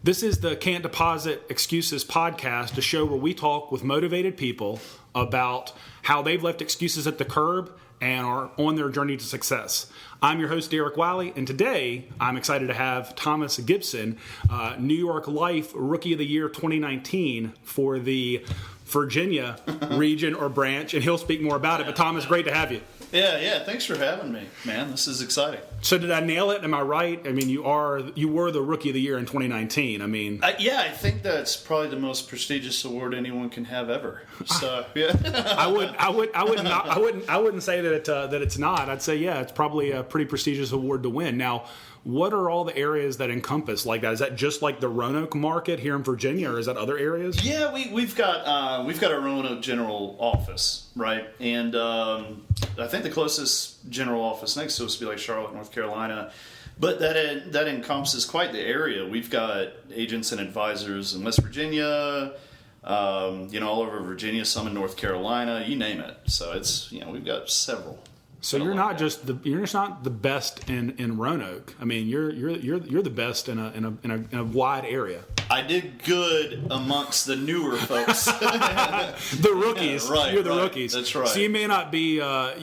This is the Can't Deposit Excuses podcast, a show where we talk with motivated people about how they've left excuses at the curb and are on their journey to success. I'm your host, Derek Wiley, and today I'm excited to have Thomas Gibson, New York Life Rookie of the Year 2019 for the Virginia region or branch, and he'll speak more about it. But Thomas, great to have you. Yeah. Thanks for having me, man. This is exciting. So did I nail it? Am I right? I mean, you were the Rookie of the Year in 2019. I mean, I think that's probably the most prestigious award anyone can have ever. So yeah, I wouldn't say that it's not. I'd say it's probably a pretty prestigious award to win. Now, what are all the areas that encompass like that? Is that just like the Roanoke market here in Virginia, or is that other areas? Yeah, we've got a Roanoke general office, right? And I think the closest general office next to us would be like Charlotte, North Carolina. But that encompasses quite the area. We've got agents and advisors in West Virginia, all over Virginia, some in North Carolina, you name it. So it's we've got several. So you're not just the best in Roanoke. I mean, you're the best in a wide area. I did good amongst the newer folks, the rookies. Right, you're the rookies. That's right. So you may not be on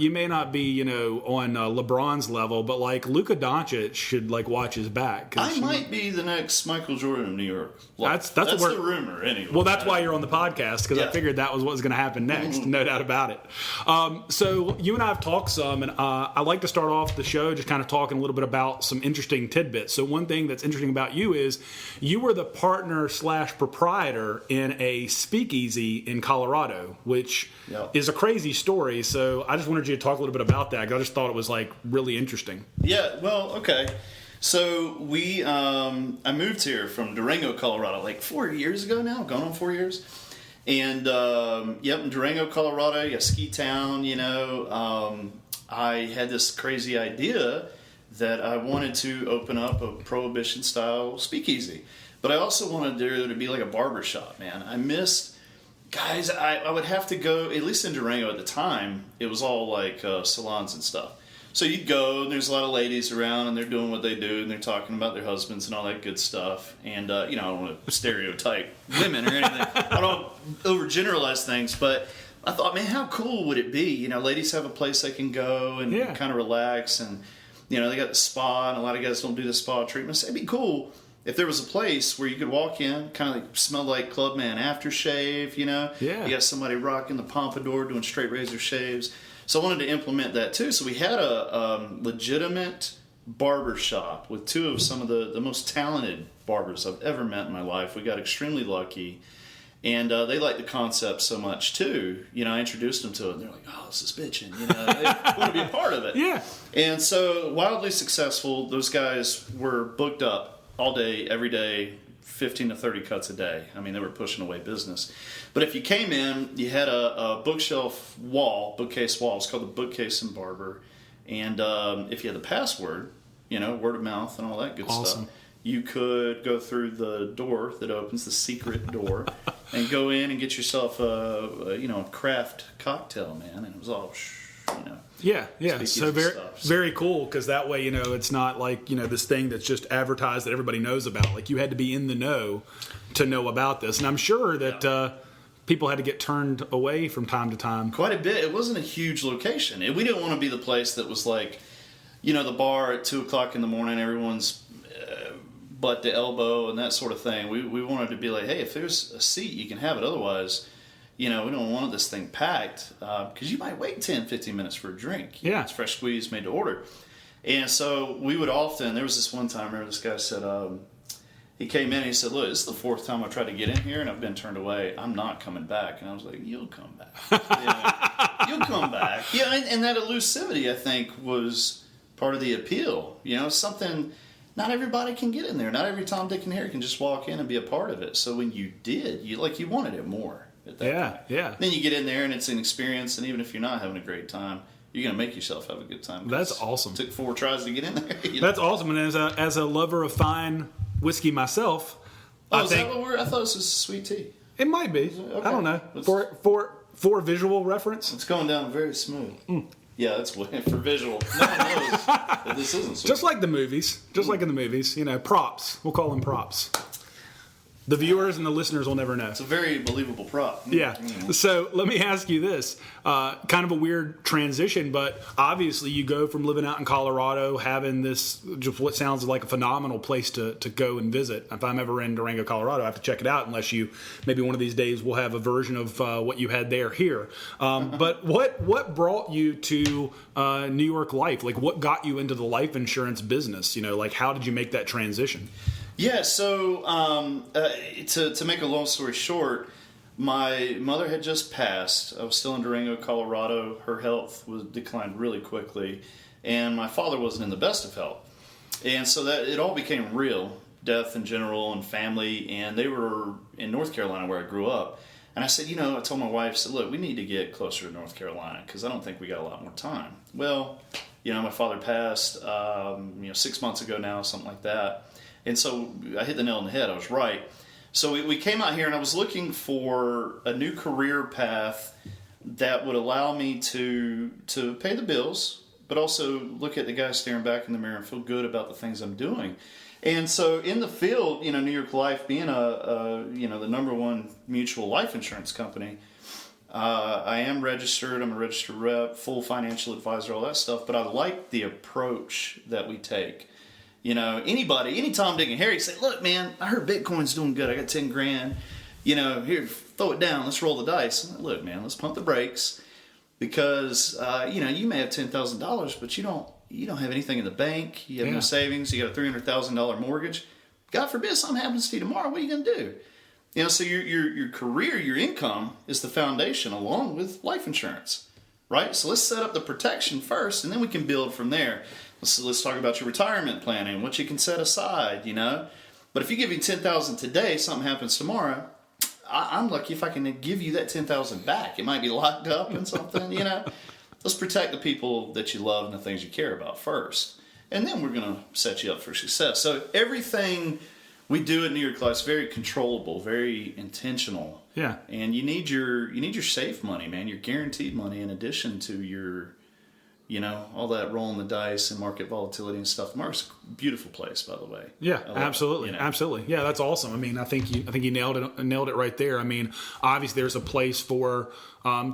LeBron's level, but like Luka Doncic should watch his back. I might be the next Michael Jordan of New York. That's the rumor anyway. Well, that's why you're on the podcast, because I figured that was what was going to happen next. Mm-hmm. No doubt about it. So you and I have talked some, and I like to start off the show just kind of talking a little bit about some interesting tidbits. So one thing that's interesting about you is you were the partner/proprietor in a speakeasy in Colorado, which is a crazy story. So I just wanted you to talk a little bit about that, because I just thought it was really interesting. Yeah, well, okay. So I moved here from Durango, Colorado, 4 years ago now, going on 4 years. And in Durango, Colorado, ski town, I had this crazy idea that I wanted to open up a Prohibition-style speakeasy. But I also wanted there to be like a barber shop, man. I missed, guys, I would have to go, at least in Durango at the time, it was all salons and stuff. So you'd go, and there's a lot of ladies around, and they're doing what they do, and they're talking about their husbands and all that good stuff. And, I don't want to stereotype women or anything. I don't overgeneralize things, but I thought, man, how cool would it be? Ladies have a place they can go and kind of relax, and, they got the spa, and a lot of guys don't do the spa treatments. It'd be cool if there was a place where you could walk in, kind of smell like Clubman aftershave, You got somebody rocking the pompadour doing straight razor shaves. So I wanted to implement that too. So we had a legitimate barber shop with two of some of the most talented barbers I've ever met in my life. We got extremely lucky. And they liked the concept so much too. I introduced them to it, and they're like, "Oh, this is bitching." They want to be a part of it. Yeah. And so wildly successful. Those guys were booked up all day, every day, 15 to 30 cuts a day. I mean, they were pushing away business. But if you came in, you had a bookcase wall. It's called the Bookcase and Barber. And if you had the password, word of mouth and all that good stuff, you could go through the door that opens, the secret door, and go in and get yourself a craft cocktail, man. And it was all, Yeah. So very cool, because that way, it's not like, this thing that's just advertised that everybody knows about. Like, you had to be in the know to know about this. And I'm sure that people had to get turned away from time to time. Quite a bit. It wasn't a huge location. We didn't want to be the place that was like, the bar at 2 o'clock in the morning, everyone's butt to elbow and that sort of thing. We wanted to be like, hey, if there's a seat, you can have it. Otherwise, we don't want this thing packed, because you might wait 10, 15 minutes for a drink. Yeah. It's fresh squeezed, made to order. And so we would often, there was this one time, I remember this guy said, he came in and he said, "Look, this is the fourth time I've tried to get in here and I've been turned away. I'm not coming back." And I was like, "You'll come back. You'll come back." Yeah, and that elusivity, I think, was part of the appeal. Something, not everybody can get in there. Not every Tom, Dick, and Harry can just walk in and be a part of it. So when you did, you wanted it more at that point. Yeah. Then you get in there and it's an experience, and even if you're not having a great time, you're going to make yourself have a good time. That's awesome. It took 4 tries to get in there. That's awesome. And as a lover of fine whiskey myself, I thought this was sweet tea. It might be. Okay. I don't know. For visual reference, it's going down very smooth. Yeah, that's for visual. No one knows that this isn't sweet. Just like the movies. Just like in the movies. Props. We'll call them props. The viewers and the listeners will never know. It's a very believable prop. Yeah. So let me ask you this. Kind of a weird transition, but obviously you go from living out in Colorado, having this, just what sounds like a phenomenal place to go and visit. If I'm ever in Durango, Colorado, I have to check it out, unless maybe one of these days we'll have a version of what you had there here. But what brought you to New York life? Like, what got you into the life insurance business? Like, how did you make that transition? Yeah, so to make a long story short, my mother had just passed. I was still in Durango, Colorado. Her health declined really quickly, and my father wasn't in the best of health. And so that it all became real, death in general and family, and they were in North Carolina where I grew up. And I said, I told my wife, I said, look, we need to get closer to North Carolina because I don't think we got a lot more time. Well, my father passed, 6 months ago now, something like that. And so I hit the nail on the head. I was right. So we came out here, and I was looking for a new career path that would allow me to pay the bills, but also look at the guy staring back in the mirror and feel good about the things I'm doing. And so in the field, New York Life being the number one mutual life insurance company, I am registered. I'm a registered rep, full financial advisor, all that stuff. But I like the approach that we take. Any Tom, Dick, and Harry say, look, man, I heard Bitcoin's doing good. I got 10 grand. Here, throw it down. Let's roll the dice. Like, look, man, let's pump the brakes because, you may have $10,000, but you don't have anything in the bank. You have no savings. You got a $300,000 mortgage. God forbid something happens to you tomorrow. What are you going to do? So your career, your income is the foundation along with life insurance, right? So let's set up the protection first, and then we can build from there. Let's talk about your retirement planning, what you can set aside, But if you give me $10,000 today, something happens tomorrow, I'm lucky if I can give you that $10,000 back. It might be locked up in something, Let's protect the people that you love and the things you care about first. And then we're going to set you up for success. So everything we do at New York Life is very controllable, very intentional. Yeah. And you need your safe money, man, your guaranteed money in addition to your all that rolling the dice and market volatility and stuff. The market's a beautiful place, by the way. Yeah, absolutely. Absolutely. Yeah, that's awesome. I mean, I think you nailed it right there. I mean, obviously there's a place for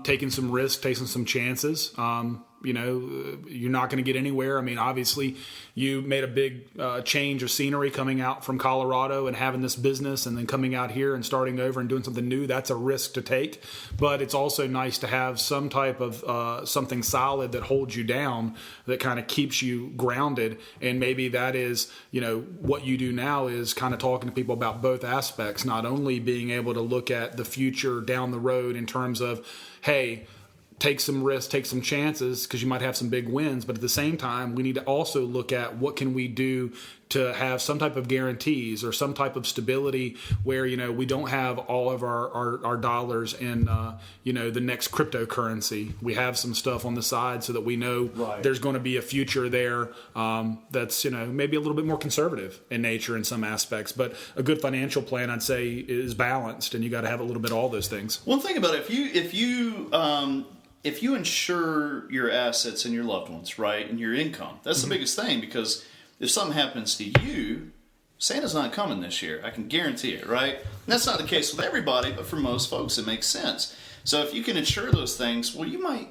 taking some risks, taking some chances. You're not going to get anywhere. I mean, obviously you made a big change of scenery coming out from Colorado and having this business and then coming out here and starting over and doing something new. That's a risk to take, but it's also nice to have some type of something solid that holds you down, that kind of keeps you grounded. And maybe that is, what you do now is kind of talking to people about both aspects, not only being able to look at the future down the road in terms of, hey, take some risks, take some chances, because you might have some big wins. But at the same time, we need to also look at what can we do to have some type of guarantees or some type of stability where, we don't have all of our dollars in, the next cryptocurrency. We have some stuff on the side so that we know there's going to be a future there that's, maybe a little bit more conservative in nature in some aspects. But a good financial plan, I'd say, is balanced, and you got to have a little bit of all those things. One thing about it, if you insure your assets and your loved ones, right, and your income, that's the biggest thing, because if something happens to you, Santa's not coming this year. I can guarantee it, right? And that's not the case with everybody, but for most folks, it makes sense. So if you can insure those things, well,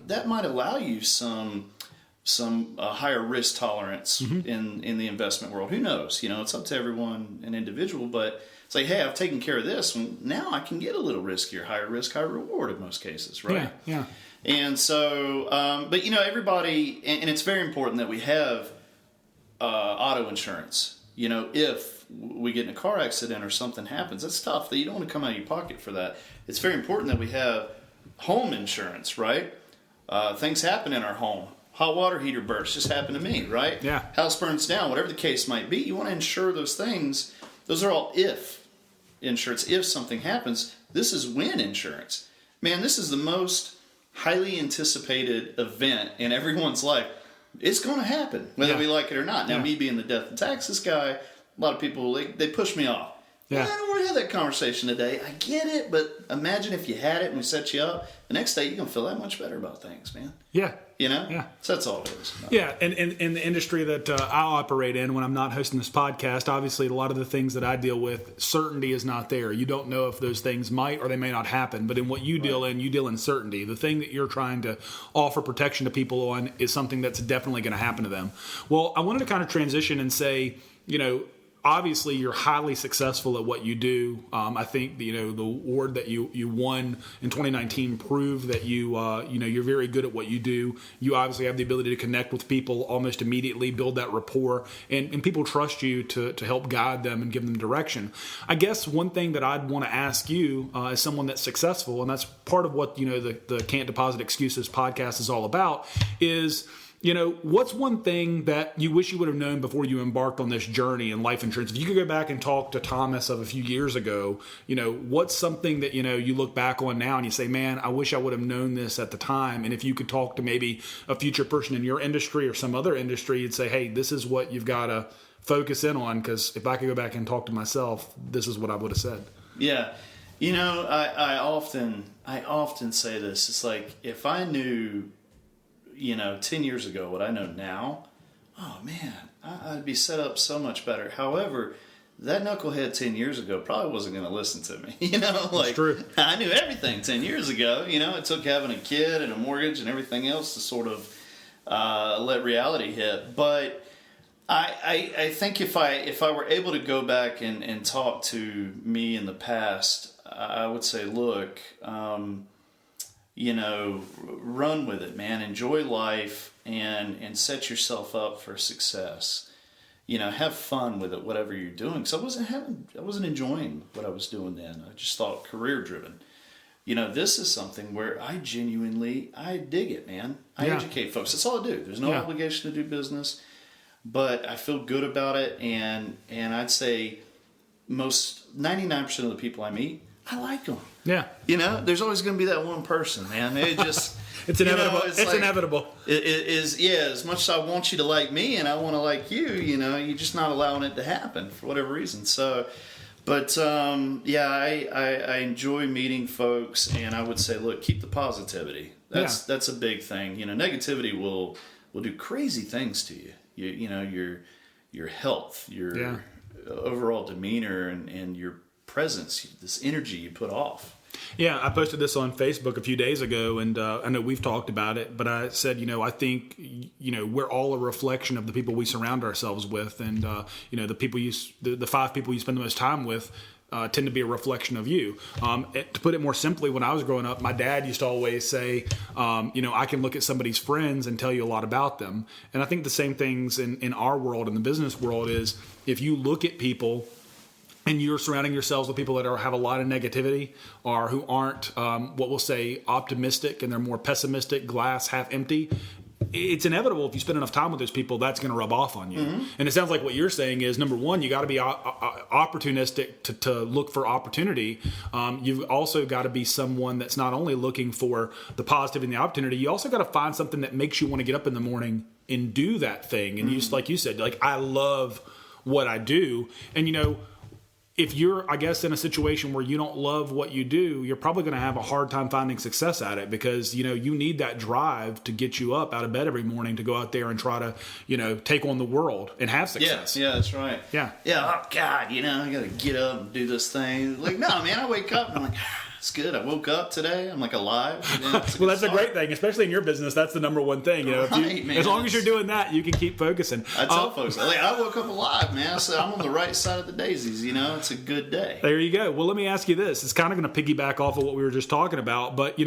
that might allow you some higher risk tolerance in the investment world. Who knows? It's up to everyone, an individual, but it's like, hey, I've taken care of this, and now I can get a little riskier, higher risk, higher reward in most cases, right? Yeah. And so, but everybody, and it's very important that we have auto insurance. If we get in a car accident or something happens, that's tough. That you don't want to come out of your pocket for that. It's very important that we have home insurance, right? Things happen in our home. Hot water heater burst just happened to me, right? Yeah. House burns down, whatever the case might be. You want to insure those things. Those are all if insurance. If something happens, this is when insurance. Man, this is the most highly anticipated event in everyone's life. It's going to happen, whether we like it or not. Now, me being the death and taxes guy, a lot of people, they push me off. Yeah. I don't want to had that conversation today. I get it, but imagine if you had it and we set you up. The next day, you're going to feel that much better about things, man. Yeah. You know? Yeah. So that's all it is. Yeah, and in the industry that I operate in, when I'm not hosting this podcast, obviously a lot of the things that I deal with, certainty is not there. You don't know if those things might or they may not happen. But in what you deal in, you deal in certainty. The thing that you're trying to offer protection to people on is something that's definitely going to happen to them. Well, I wanted to kind of transition and say, obviously you're highly successful at what you do. I think the award that you won in 2019 proved that you're very good at what you do. You obviously have the ability to connect with people almost immediately, build that rapport, and people trust you to help guide them and give them direction. I guess one thing that I'd want to ask you as someone that's successful, and that's part of what the Can't Deposit Excuses podcast is all about, is what's one thing that you wish you would have known before you embarked on this journey in life insurance? If you could go back and talk to Thomas of a few years ago, what's something that, you look back on now and you say, man, I wish I would have known this at the time. And if you could talk to maybe a future person in your industry or some other industry, you'd say, hey, this is what you've got to focus in on. Because if I could go back and talk to myself, this is what I would have said. Yeah. I often say this. It's like, if I knew 10 years ago what I know now, oh man, I'd be set up so much better. However, that knucklehead 10 years ago probably wasn't going to listen to me. It's true. I knew everything 10 years ago. It took having a kid and a mortgage and everything else to sort of let reality hit. But I think if I were able to go back and talk to me in the past, I would say, look, run with it, man. Enjoy life and set yourself up for success. Have fun with it, whatever you're doing. So I wasn't enjoying what I was doing then. I just thought career driven. This is something where I dig it, man. I educate folks. That's all I do. There's no obligation to do business, but I feel good about it. And I'd say most 99% of the people I meet, I like them. Yeah. There's always going to be that one person, man. It just... it's inevitable. It's inevitable. It is, as much as I want you to like me and I want to like you, you're just not allowing it to happen for whatever reason. So, but, I enjoy meeting folks, and I would say, look, keep the positivity. That's a big thing. Negativity will do crazy things to you. Your health, your overall demeanor, and your presence, this energy you put off. Yeah, I posted this on Facebook a few days ago, and I know we've talked about it, but I said, I think, we're all a reflection of the people we surround ourselves with, and, the people the 5 people you spend the most time with tend to be a reflection of you. To put it more simply, when I was growing up, my dad used to always say, I can look at somebody's friends and tell you a lot about them. And I think the same things in our world, in the business world, is if you look at people and you're surrounding yourselves with people that have a lot of negativity or who aren't, what we'll say, optimistic, and they're more pessimistic, glass half empty, it's inevitable if you spend enough time with those people, that's going to rub off on you. Mm-hmm. And it sounds like what you're saying is, number one, you got to be opportunistic to look for opportunity. You've also got to be someone that's not only looking for the positive and the opportunity, you also got to find something that makes you want to get up in the morning and do that thing. And you, like you said, I love what I do. And, if you're, I guess, in a situation where you don't love what you do, you're probably going to have a hard time finding success at it, because, you need that drive to get you up out of bed every morning to go out there and try to, take on the world and have success. Yeah, that's right. Yeah. Yeah, oh, God, I got to get up and do this thing. No, man, I wake up and I'm like, it's good. I woke up today. I'm alive. Well, that's a great thing, especially in your business. That's the number one thing. As long as you're doing that, you can keep focusing. I tell folks, I woke up alive, man. So I'm on the right side of the daisies. It's a good day. There you go. Well, let me ask you this. It's kind of going to piggyback off of what we were just talking about, but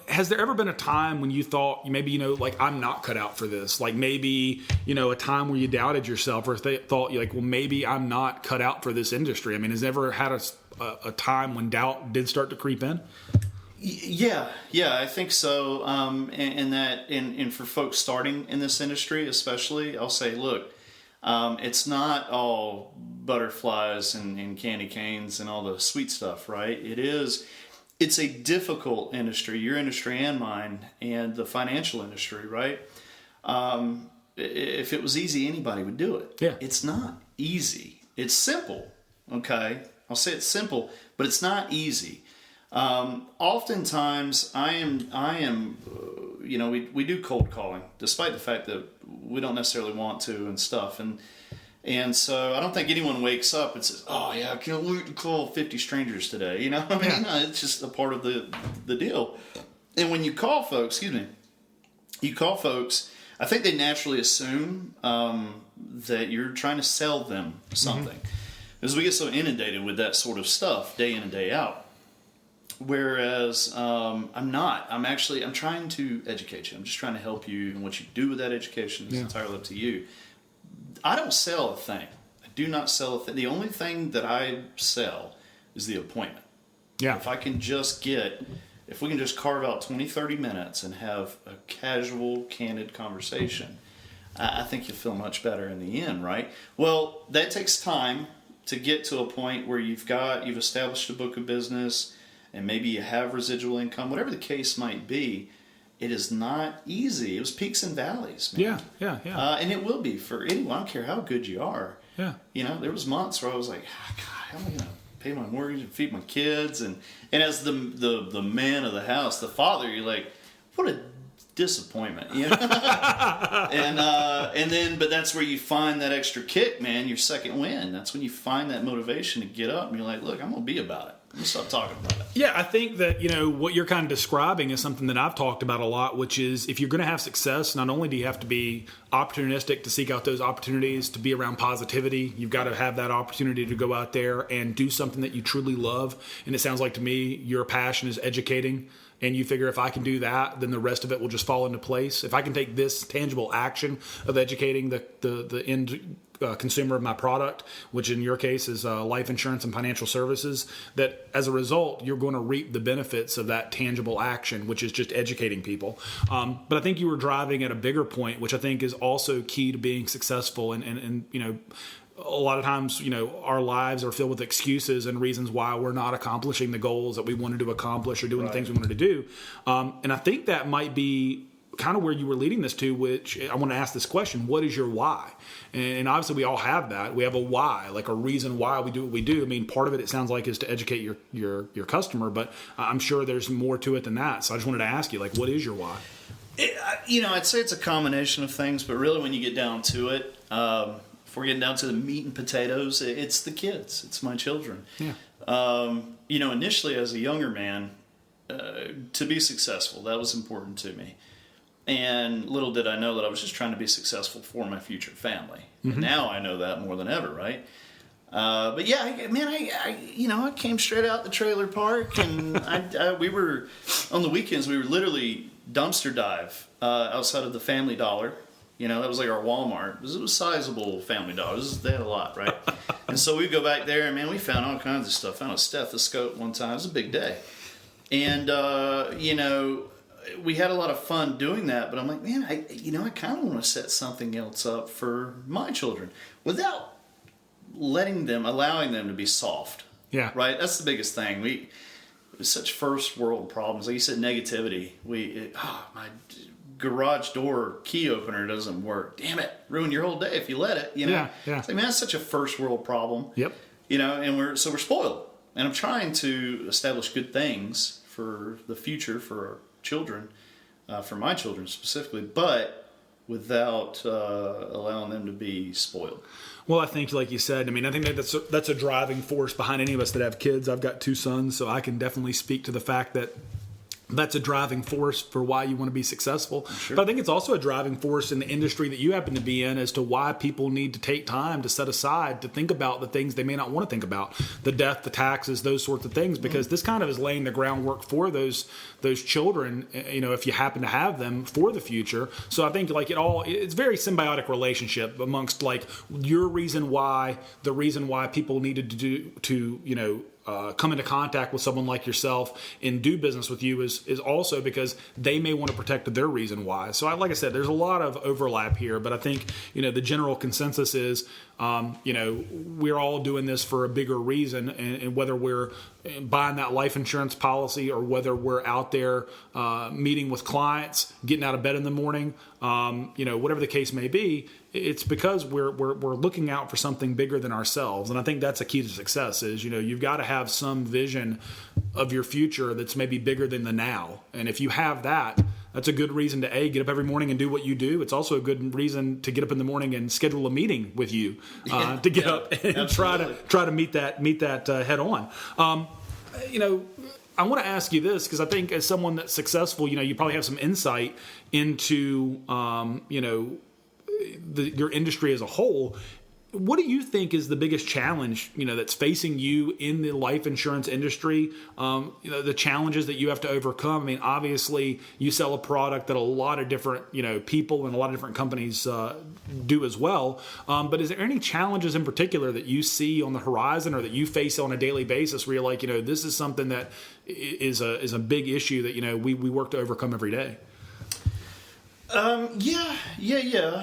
has there ever been a time when you thought maybe, I'm not cut out for this? Maybe, a time where you doubted yourself, or thought well, maybe I'm not cut out for this industry. I mean, has ever had a time when doubt did start to creep in? Yeah, I think so. And for folks starting in this industry, especially, I'll say, look, it's not all butterflies and candy canes and all the sweet stuff, right? It's a difficult industry, your industry and mine, and the financial industry, right? If it was easy, anybody would do it. Yeah. It's not easy. It's simple, okay? I'll say it's simple, but it's not easy. Oftentimes, I am, we do cold calling, despite the fact that we don't necessarily want to and stuff. And so I don't think anyone wakes up and says, oh, yeah, I can't wait to call 50 strangers today. You know what I mean? Yeah. It's just a part of the deal. And when you call folks, I think they naturally assume that you're trying to sell them something. Because we get so inundated with that sort of stuff day in and day out. Whereas I'm not. I'm trying to educate you. I'm just trying to help you. And what you do with that education is entirely up to you. I don't sell a thing. I do not sell a thing. The only thing that I sell is the appointment. Yeah. If we can just carve out 20, 30 minutes and have a casual, candid conversation, I think you'll feel much better in the end, right? Well, that takes time to get to a point where you've established a book of business and maybe you have residual income, whatever the case might be. It is not easy. It was peaks and valleys, man. Yeah. And it will be for anyone. I don't care how good you are. Yeah. There was months where I was like, God, how am I going to pay my mortgage and feed my kids? And as the man of the house, the father, you're like, what a disappointment, but that's where you find that extra kick, man, your second win. That's when you find that motivation to get up and you're like, look, I'm going to be about it. I'm going to stop talking about it. Yeah, I think that, what you're kind of describing is something that I've talked about a lot, which is if you're going to have success, not only do you have to be opportunistic to seek out those opportunities, to be around positivity, you've got to have that opportunity to go out there and do something that you truly love. And it sounds like to me, your passion is educating. And you figure if I can do that, then the rest of it will just fall into place. If I can take this tangible action of educating the end consumer of my product, which in your case is life insurance and financial services, that as a result, you're going to reap the benefits of that tangible action, which is just educating people. But I think you were driving at a bigger point, which I think is also key to being successful. And a lot of times, our lives are filled with excuses and reasons why we're not accomplishing the goals that we wanted to accomplish or doing the things we wanted to do. And I think that might be kind of where you were leading this to, which I want to ask this question: what is your why? And obviously we all have that. We have a why, like a reason why we do what we do. I mean, part of it sounds like is to educate your customer, but I'm sure there's more to it than that. So I just wanted to ask you, like, what is your why? I'd say it's a combination of things, but really when you get down to it, if we're getting down to the meat and potatoes, it's the kids. It's my children. Yeah. Initially as a younger man, to be successful, that was important to me. And little did I know that I was just trying to be successful for my future family. And now I know that more than ever, right? But yeah, I came straight out the trailer park, and we were on the weekends. We were literally dumpster dive outside of the Family Dollar. That was like our Walmart. It was a sizable Family Dollar. They had a lot, right? And so we'd go back there, and man, we found all kinds of stuff. Found a stethoscope one time. It was a big day, and we had a lot of fun doing that, but I'm like, man, I kind of want to set something else up for my children without allowing them to be soft. Yeah. Right? That's the biggest thing. It was such first world problems. Like you said, negativity. My garage door key opener doesn't work. Damn it. Ruin your whole day if you let it, Yeah. It's like, man, that's such a first world problem. Yep. And we're spoiled. And I'm trying to establish good things for the future, for our children, for my children specifically, but without allowing them to be spoiled. Well, I think, like you said, I think that's a driving force behind any of us that have kids. I've got 2 sons, so I can definitely speak to the fact that that's a driving force for why you want to be successful. Sure. But I think it's also a driving force in the industry that you happen to be in as to why people need to take time to set aside to think about the things they may not want to think about, the death, the taxes, those sorts of things, because this kind of is laying the groundwork for those children, if you happen to have them, for the future. So I think it's very symbiotic relationship amongst your reason why, the reason why people needed to come into contact with someone like yourself and do business with you is also because they may want to protect their reason why. So like I said, there's a lot of overlap here, but I think, the general consensus is, we're all doing this for a bigger reason, and whether we're buying that life insurance policy or whether we're out there meeting with clients, getting out of bed in the morning, whatever the case may be, it's because we're looking out for something bigger than ourselves. And I think that's a key to success is, you've got to have some vision of your future that's maybe bigger than the now. And if you have that, that's a good reason to get up every morning and do what you do. It's also a good reason to get up in the morning and schedule a meeting with you to get up and try to meet that head on. I want to ask you this because I think as someone that's successful, you probably have some insight into your industry as a whole. What do you think is the biggest challenge, that's facing you in the life insurance industry? The challenges that you have to overcome. I mean, obviously, you sell a product that a lot of different, people and a lot of different companies do as well. But is there any challenges in particular that you see on the horizon or that you face on a daily basis where you're like, this is something that is a big issue that we work to overcome every day? Yeah.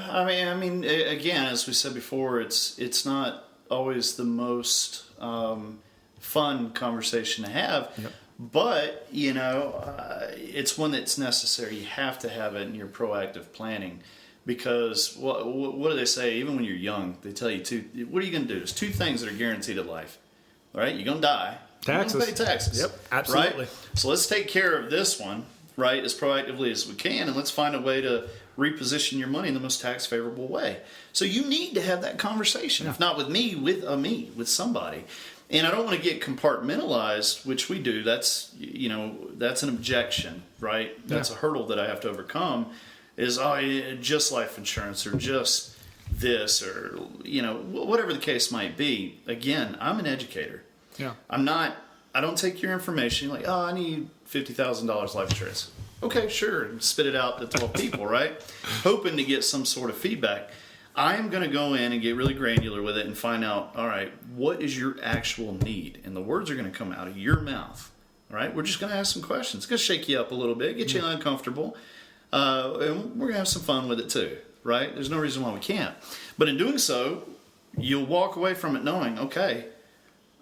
I mean, again, as we said before, it's not always the most fun conversation to have, yep. But it's one that's necessary. You have to have it in your proactive planning, because what do they say? Even when you're young, they tell you what are you going to do? There's two things that are guaranteed in life. All right, you're going to die. Taxes. You're going to pay taxes. Yep, absolutely. Right? So let's take care of this one, right, as proactively as we can, and let's find a way to reposition your money in the most tax favorable way. So you need to have that conversation, if not with me, with somebody. And I don't want to get compartmentalized, which we do. That's an objection, right? That's a hurdle that I have to overcome. Is just life insurance or just this or whatever the case might be. Again, I'm an educator. Yeah. I don't take your information like, I need $50,000 life insurance. Okay, sure. Spit it out to 12 people, right? Hoping to get some sort of feedback. I am going to go in and get really granular with it and find out, all right, what is your actual need? And the words are going to come out of your mouth, all right? We're just going to ask some questions. It's going to shake you up a little bit, get you uncomfortable, and we're going to have some fun with it too, right? There's no reason why we can't. But in doing so, you'll walk away from it knowing, okay,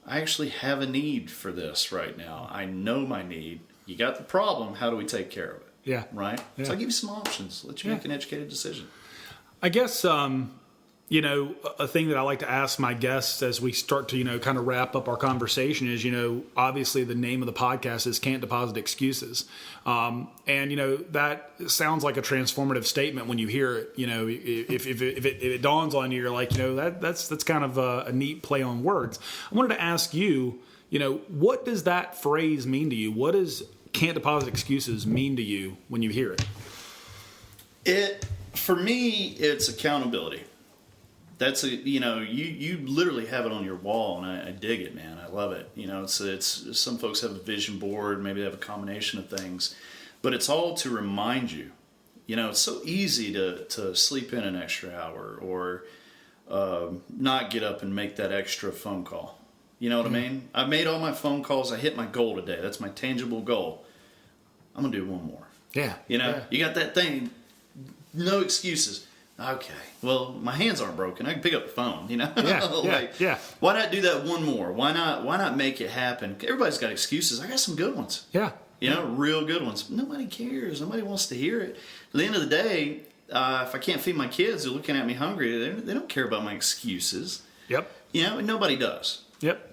I actually have a need for this right now. I know my need. You got the problem. How do we take care of it? Yeah. Right? Yeah. So I'll give you some options. Let you make an educated decision. I guess, a thing that I like to ask my guests as we start to, kind of wrap up our conversation is, obviously the name of the podcast is Can't Deposit Excuses. And, that sounds like a transformative statement when you hear it. If it dawns on you, you're like, that's kind of a neat play on words. I wanted to ask you, what does that phrase mean to you? What does Can't Deposit Excuses mean to you when you hear it? For me, it's accountability. That's you literally have it on your wall, and I dig it, man. I love it. It's some folks have a vision board, maybe they have a combination of things, but it's all to remind you. It's so easy to sleep in an extra hour or not get up and make that extra phone call. You know what I mean? I made all my phone calls. I hit my goal today. That's my tangible goal. I'm gonna do one more. Yeah. You got that thing. No excuses. Okay. Well, my hands aren't broken. I can pick up the phone. Yeah. Why not do that one more? Why not make it happen? Everybody's got excuses. I got some good ones. Yeah. Real good ones. Nobody cares. Nobody wants to hear it. At the end of the day, if I can't feed my kids, they're looking at me hungry. They don't care about my excuses. Yep. Nobody does. Yep.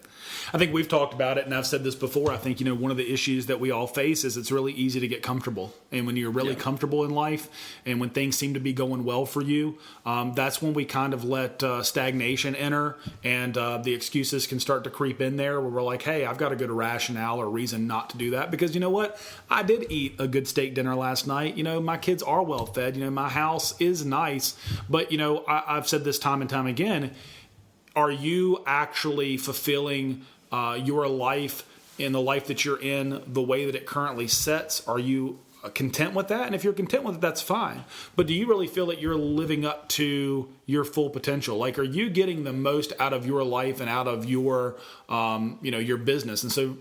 I think we've talked about it, and I've said this before. I think, one of the issues that we all face is it's really easy to get comfortable. And when you're really comfortable in life and when things seem to be going well for you, that's when we kind of let stagnation enter and the excuses can start to creep in there where we're like, hey, I've got a good rationale or reason not to do that. Because you know what? I did eat a good steak dinner last night. My kids are well fed. My house is nice. But, I've said this time and time again, are you actually fulfilling your life in the life that you're in the way that it currently sets? Are you content with that? And if you're content with it, that's fine. But do you really feel that you're living up to your full potential? Like, are you getting the most out of your life and out of your, your business? And so,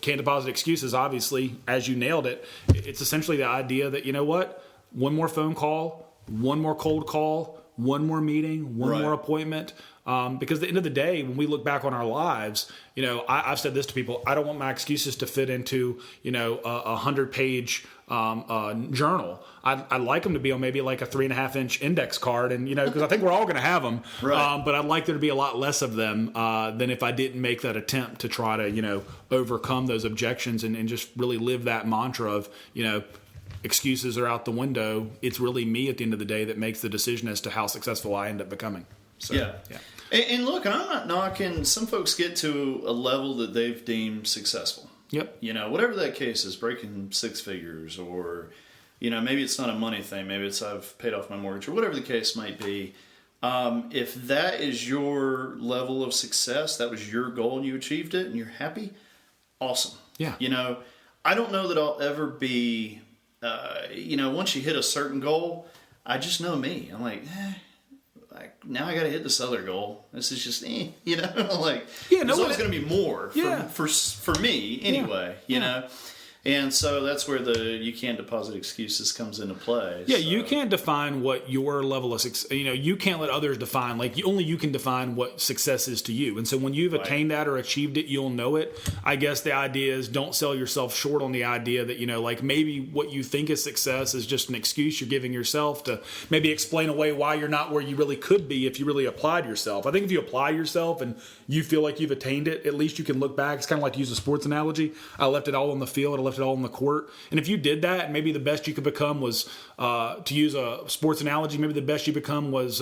Can't Deposit Excuses, obviously, as you nailed it, it's essentially the idea that, one more phone call, one more cold call, one more meeting, one more appointment. Because at the end of the day, when we look back on our lives, I've said this to people, I don't want my excuses to fit into, a 100-page journal. I'd like them to be on maybe like a 3.5-inch index card, and because I think we're all going to have them. Right. But I'd like there to be a lot less of them than if I didn't make that attempt to try to overcome those objections and just really live that mantra of excuses are out the window. It's really me at the end of the day that makes the decision as to how successful I end up becoming. So, yeah. And look, I'm not knocking. Some folks get to a level that they've deemed successful. Yep. Whatever that case is, breaking 6 figures, or maybe it's not a money thing. Maybe it's I've paid off my mortgage, or whatever the case might be. If that is your level of success, that was your goal, and you achieved it, and you're happy, awesome. Yeah. I don't know that I'll ever be. Once you hit a certain goal, I just know me. I'm like, now I got to hit this other goal. This is just, there's always going to be more for me anyway, know. And so that's where you can't deposit excuses comes into play. Yeah, so. You can't define what your level of success, you can't let others define, only you can define what success is to you. And so when you've attained that or achieved it, you'll know it. I guess the idea is don't sell yourself short on the idea that, maybe what you think is success is just an excuse you're giving yourself to maybe explain away why you're not where you really could be if you really applied yourself. I think if you apply yourself and you feel like you've attained it, at least you can look back. It's kind of like to use a sports analogy. I left it all on the field. I left it all on the court. And if you did that, maybe the best you could become was, to use a sports analogy, maybe the best you become was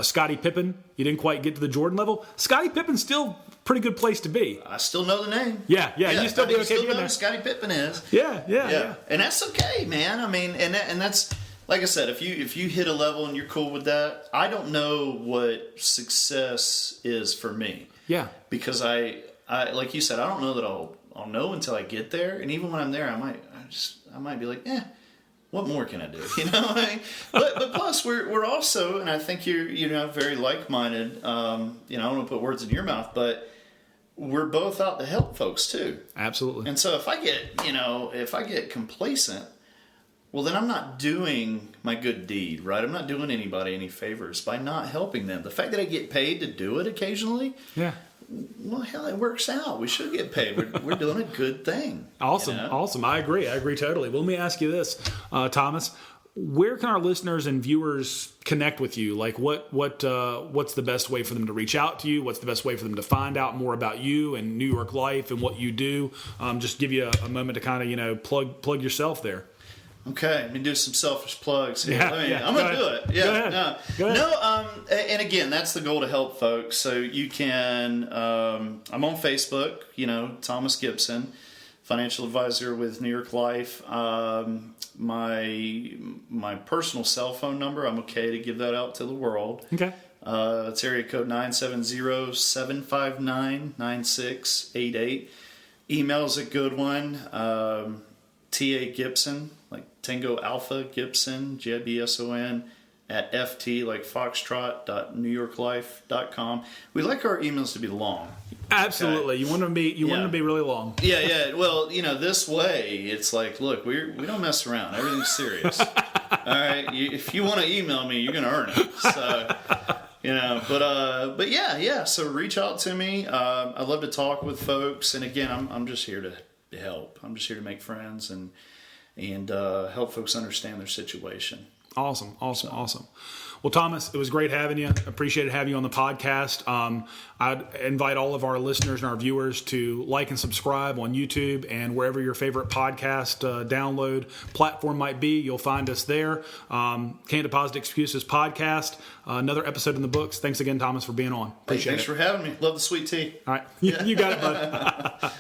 Scottie Pippen. You didn't quite get to the Jordan level. Scottie Pippen's still a pretty good place to be. I still know the name. Yeah. You still be okay. Still know who Scottie Pippen is. Yeah. And that's okay, man. I mean, and that's, like I said, if you hit a level and you're cool with that, I don't know what success is for me. Yeah. Because I like you said, I don't know that I'll know until I get there. And even when I'm there, I might be like, what more can I do? But plus we're also, and I think you're very like-minded. I don't want to put words in your mouth, but we're both out to help folks too. Absolutely. And so if I get complacent, well, then I'm not doing my good deed, right? I'm not doing anybody any favors by not helping them. The fact that I get paid to do it occasionally, well, hell, it works out. We should get paid. We're doing a good thing. Awesome. I agree totally. Well, let me ask you this, Thomas. Where can our listeners and viewers connect with you? What's the best way for them to reach out to you? What's the best way for them to find out more about you and New York life and what you do? Just give you a moment to kind of plug yourself there. Okay, let me do some selfish plugs here. I'm going to do it. Yeah, Go ahead. And again, that's the goal, to help folks. So you can, I'm on Facebook, Thomas Gibson, financial advisor with New York Life. My personal cell phone number, I'm okay to give that out to the world. Okay. It's area code 970-759-9688. Email's a good one. T.A. Gibson, like Tango Alpha Gibson, Gibson, at ft, like foxtrot.newyorklife.com. We like our emails to be long. Absolutely. Okay? You want them to be really long. Yeah. Well, this way, it's like, look, we don't mess around. Everything's serious. All right? If you want to email me, you're going to earn it. So, but yeah. So reach out to me. I love to talk with folks. And again, I'm just here to help. I'm just here to make friends and help folks understand their situation. Awesome. Well, Thomas, it was great having you. Appreciated having you on the podcast. I'd invite all of our listeners and our viewers to like and subscribe on YouTube and wherever your favorite podcast download platform might be. You'll find us there. Can't Deposit Excuses podcast. Another episode in the books. Thanks again, Thomas, for being on. Appreciate it. Thanks for having me. Love the sweet tea. All right. You got it, bud.